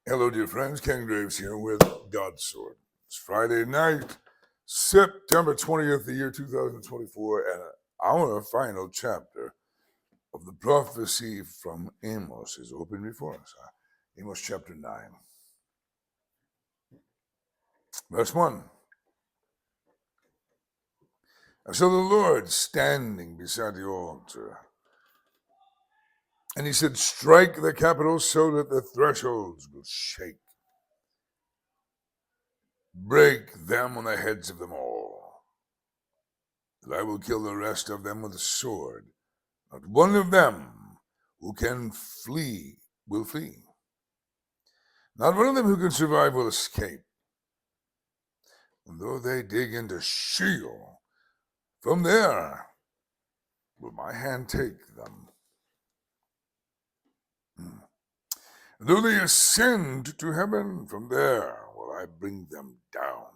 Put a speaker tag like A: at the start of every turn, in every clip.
A: Hello, dear friends. Ken Graves here with GodSword. It's Friday night, September 20th, the year 2024, and our final chapter of the prophecy from Amos is open before us. Amos chapter 9, verse 1. I saw the Lord standing beside the altar, and he said, "Strike the capitals so that the thresholds will shake. Break them on the heads of them all, and I will kill the rest of them with the sword. Not one of them who can flee will flee. Not one of them who can survive will escape. And though they dig into Sheol, from there will my hand take them. Though they ascend to heaven, from there will I bring them down.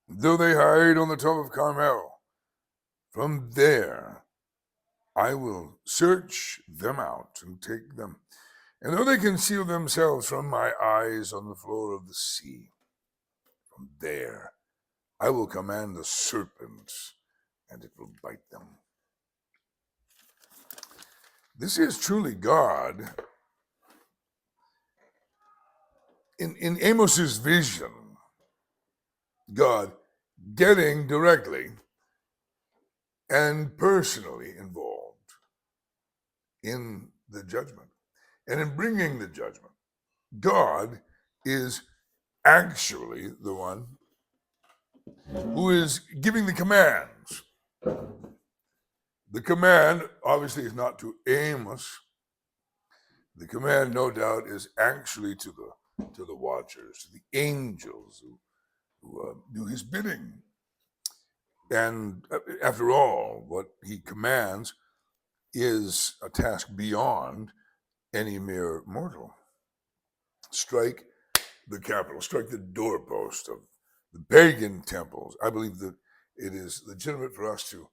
A: Though they hide on the top of Carmel, from there I will search them out and take them. And though they conceal themselves from my eyes on the floor of the sea, from there I will command the serpents, and it will bite them." This is truly God. In Amos's vision, God getting directly and personally involved in the judgment. And in bringing the judgment, God is actually the one who is giving the commands. The command, obviously, is not to Amos. The command, no doubt, is actually to the watchers, to the angels who do his bidding. And after all, what he commands is a task beyond any mere mortal. Strike the capital, strike the doorpost of the pagan temples. I believe that it is legitimate for us to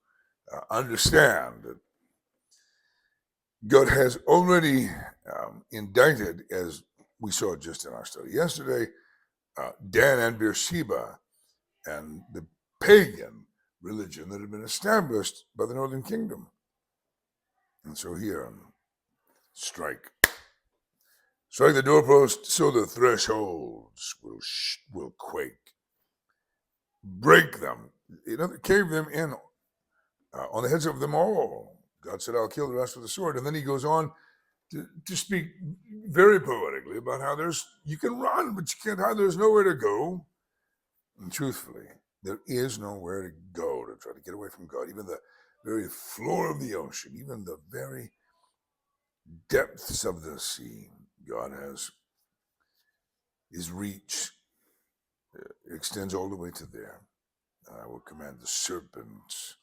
A: understand that God has already indicted, as we saw just in our study yesterday, Dan and Beersheba and the pagan religion that had been established by the northern kingdom. And so here, strike the doorpost so the thresholds will quake. Break them, cave them in on the heads of them all. God said, "I'll kill the rest with the sword." And then he goes on to speak very poetically about how you can run, but you can't hide. There's nowhere to go. And truthfully, there is nowhere to go to try to get away from God. Even the very floor of the ocean, even the very depths of the sea, God has his reach extends all the way to there. I will command the serpents,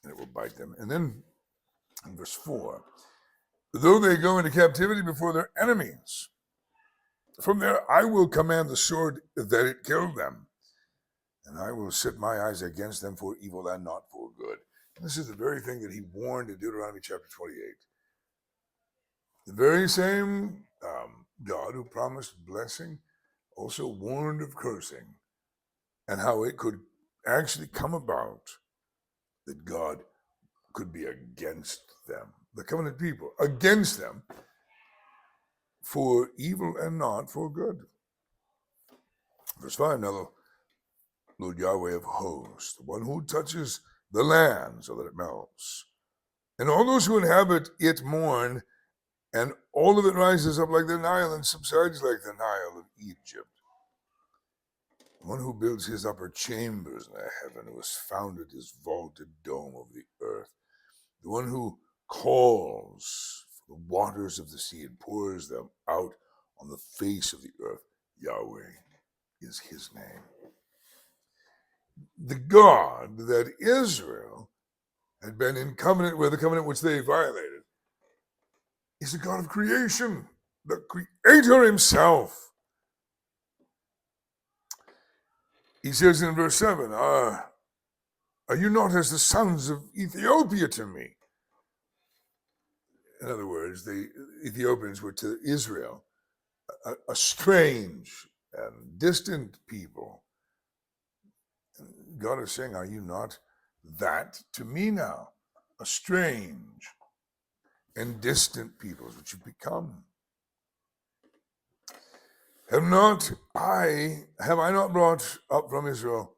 A: and it will bite them. And then in verse 4, though they go into captivity before their enemies, from there I will command the sword that it killed them, and I will set my eyes against them for evil and not for good. And this is the very thing that he warned in Deuteronomy chapter 28. The very same God who promised blessing also warned of cursing, and how it could actually come about that God could be against them, the covenant people, against them for evil and not for good. Verse 5, now the Lord Yahweh of hosts, the one who touches the land so that it melts, and all those who inhabit it mourn, and all of it rises up like the Nile and subsides like the Nile of Egypt. The one who builds his upper chambers in the heaven, who has founded his vaulted dome of the earth, the one who calls for the waters of the sea and pours them out on the face of the earth, Yahweh is his name. The God that Israel had been in covenant with, the covenant which they violated, is the God of creation, the Creator himself. He says in verse 7, are you not as the sons of Ethiopia to me? In other words, the Ethiopians were to Israel a strange and distant people. God is saying, are you not that to me now? A strange and distant people is what you've become. Have I not brought up from Israel?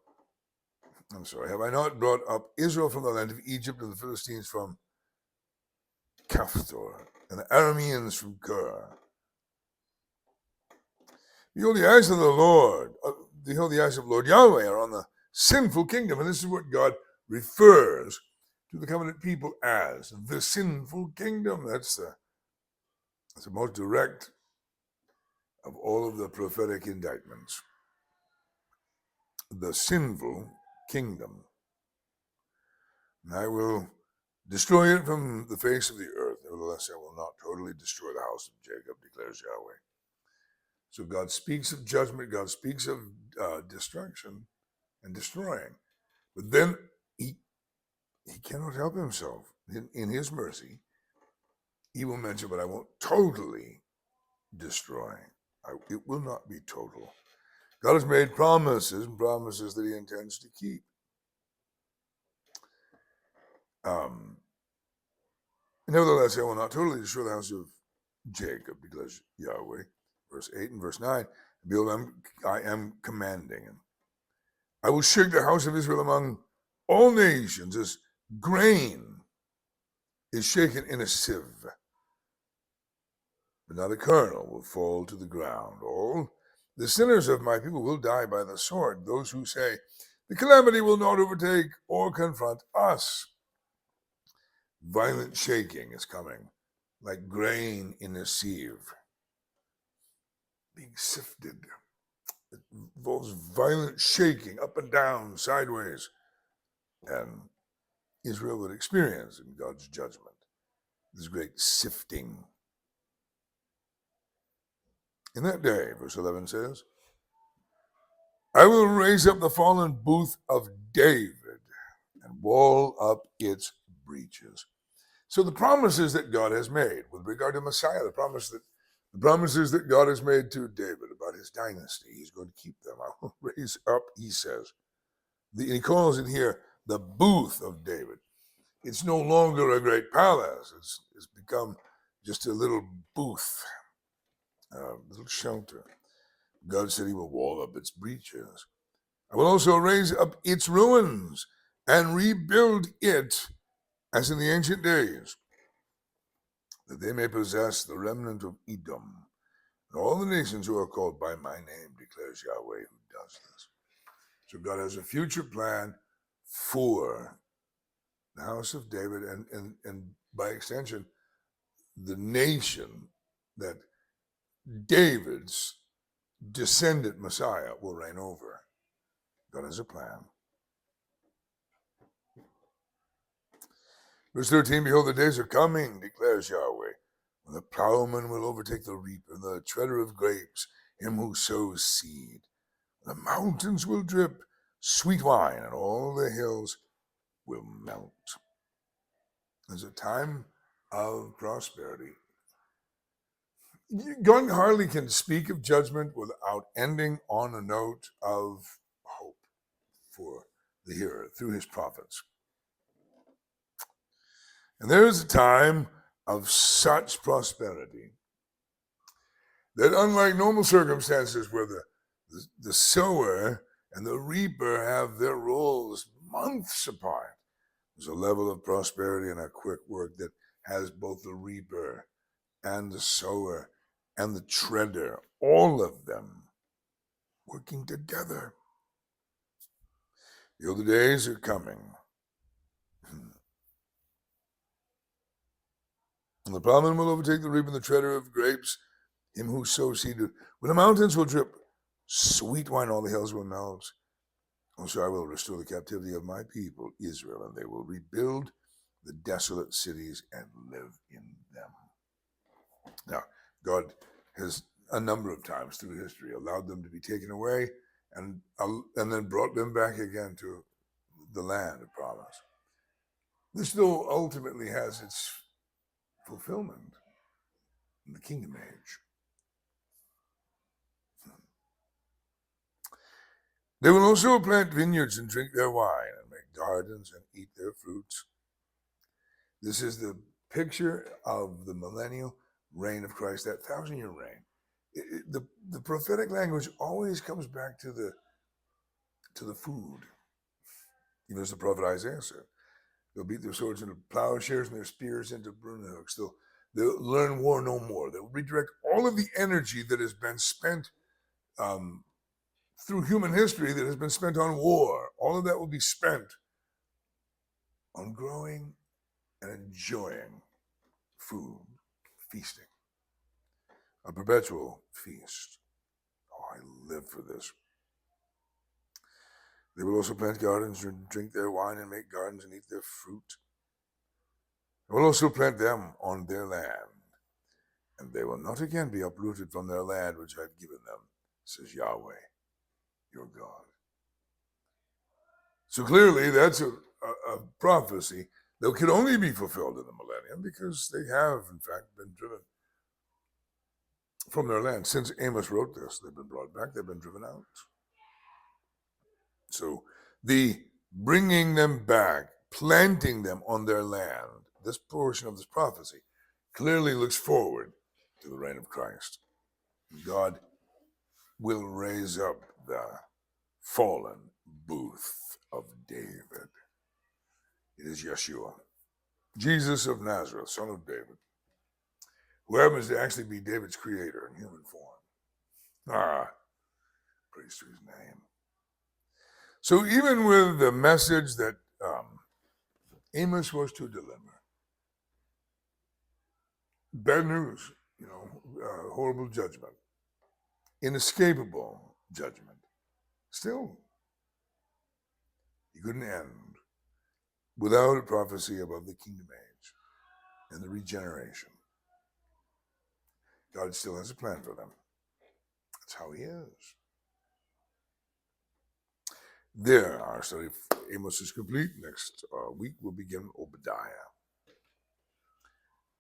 A: I'm sorry, have I not brought up Israel from the land of Egypt, and the Philistines from Caphtor, and the Arameans from Gur? Behold, the eyes of the Lord, behold, the eyes of Lord Yahweh are on the sinful kingdom. And this is what God refers to the covenant people as the sinful kingdom. That's the most direct of all of the prophetic indictments. The sinful kingdom. And I will destroy it from the face of the earth. Nevertheless, I will not totally destroy the house of Jacob, declares Yahweh. So God speaks of judgment. God speaks of destruction and destroying. But then he cannot help himself. In his mercy, he will mention, but I won't totally destroy. It will not be total. God has made promises, and promises that he intends to keep. Nevertheless, I will not totally destroy the house of Jacob, declares Yahweh. Verse 8 and verse 9. Behold, I am commanding him. I will shake the house of Israel among all nations as grain is shaken in a sieve. But not a kernel will fall to the ground. All the sinners of my people will die by the sword. Those who say, the calamity will not overtake or confront us. Violent shaking is coming, like grain in a sieve, being sifted. It involves violent shaking up and down, sideways. And Israel would experience in God's judgment this great sifting. In that day, verse 11 says, I will raise up the fallen booth of David and wall up its breaches. So the promises that God has made with regard to Messiah, the promises that God has made to David about his dynasty, he's going to keep them. I will raise up, he says. He calls it here the booth of David. It's no longer a great palace. It's become just a little booth, a little shelter. God said he will wall up its breaches. I will also raise up its ruins and rebuild it as in the ancient days, that they may possess the remnant of Edom and all the nations who are called by my name, declares Yahweh who does this. So God has a future plan for the house of David and by extension, the nation that David's descendant Messiah will reign over. God has a plan. Verse 13, behold, the days are coming, declares Yahweh, when the plowman will overtake the reaper, and the treader of grapes, him who sows seed. The mountains will drip sweet wine, and all the hills will melt. There's a time of prosperity. God hardly can speak of judgment without ending on a note of hope for the hearer through his prophets. And there is a time of such prosperity that, unlike normal circumstances where the sower and the reaper have their roles months apart, there's a level of prosperity and a quick work that has both the reaper and the sower and the treader, all of them working together. The other days are coming. And the plowman will overtake the reaper and the treader of grapes, him who sows seed. When the mountains will drip sweet wine, all the hills will melt. Also I will restore the captivity of my people, Israel, and they will rebuild the desolate cities and live in them. Now, God has a number of times through history allowed them to be taken away and then brought them back again to the land of promise. This, though, ultimately has its fulfillment in the kingdom age. They will also plant vineyards and drink their wine, and make gardens and eat their fruits. This is the picture of the millennial reign of Christ, that 1,000-year reign. The prophetic language always comes back to the food. Even as the prophet Isaiah said, they'll beat their swords into plowshares and their spears into pruning hooks. They'll learn war no more. They'll redirect all of the energy that has been spent through human history, that has been spent on war. All of that will be spent on growing and enjoying food, feasting, a perpetual feast. Oh, I live for this. They will also plant gardens and drink their wine, and make gardens and eat their fruit. They will also plant them on their land, and they will not again be uprooted from their land which I have given them, says Yahweh, your God. So clearly that's a prophecy that could only be fulfilled in the millennium, because they have, in fact, been driven from their land. Since Amos wrote this, they've been brought back, they've been driven out. So the bringing them back, planting them on their land, this portion of this prophecy clearly looks forward to the reign of Christ. God will raise up the fallen booth of David. It is Yeshua, Jesus of Nazareth, son of David, who happens to actually be David's creator in human form. Praise to his name. So even with the message that Amos was to deliver, bad news, horrible judgment, inescapable judgment, still, he couldn't end without a prophecy about the kingdom age and the regeneration. God still has a plan for them. That's how he is. There, our study of Amos is complete. Next week, we'll begin Obadiah.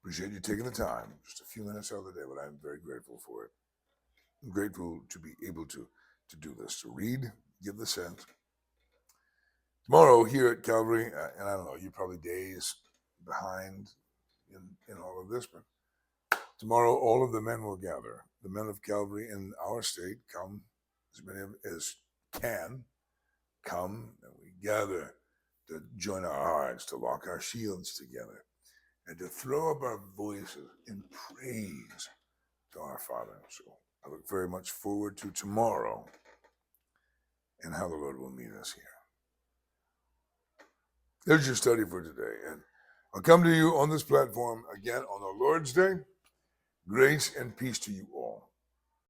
A: Appreciate you taking the time, just a few minutes out of the day, but I'm very grateful for it. I'm grateful to be able to do this, to read, give the sense. Tomorrow here at Calvary, and I don't know, you're probably days behind in all of this, but tomorrow all of the men will gather. The men of Calvary in our state come, as many as can, come, and we gather to join our hearts, to lock our shields together, and to throw up our voices in praise to our Father. So I look very much forward to tomorrow and how the Lord will meet us here. There's your study for today, and I'll come to you on this platform again on the Lord's Day. Grace and peace to you all.